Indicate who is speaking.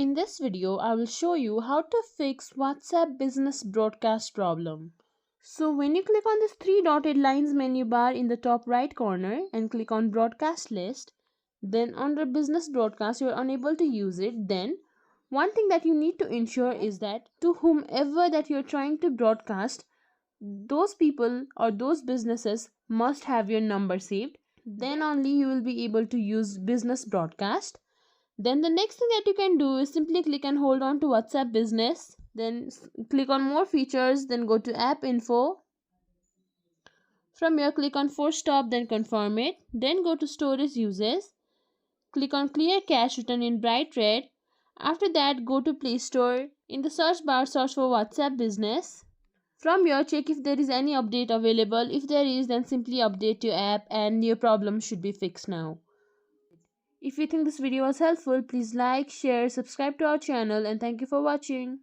Speaker 1: In this video, I will show you how to fix WhatsApp business broadcast problem. So when you click on this three dotted lines menu bar in the top right corner and click on broadcast list, then under business broadcast you are unable to use it, then one thing that you need to ensure is that to whomever that you're trying to broadcast, those people or those businesses must have your number saved. Then only you will be able to use business broadcast. Then the next thing that you can do is simply click and hold on to WhatsApp business. Then click on more features, then go to app info. From here click on force stop, then confirm it. Then go to storage uses. Click on clear cache written in bright red. After that go to Play Store. In the search bar search for WhatsApp business. From here check if there is any update available. If there is, then simply update your app and your problem should be fixed now. If you think this video was helpful, please like, share, subscribe to our channel, and thank you for watching.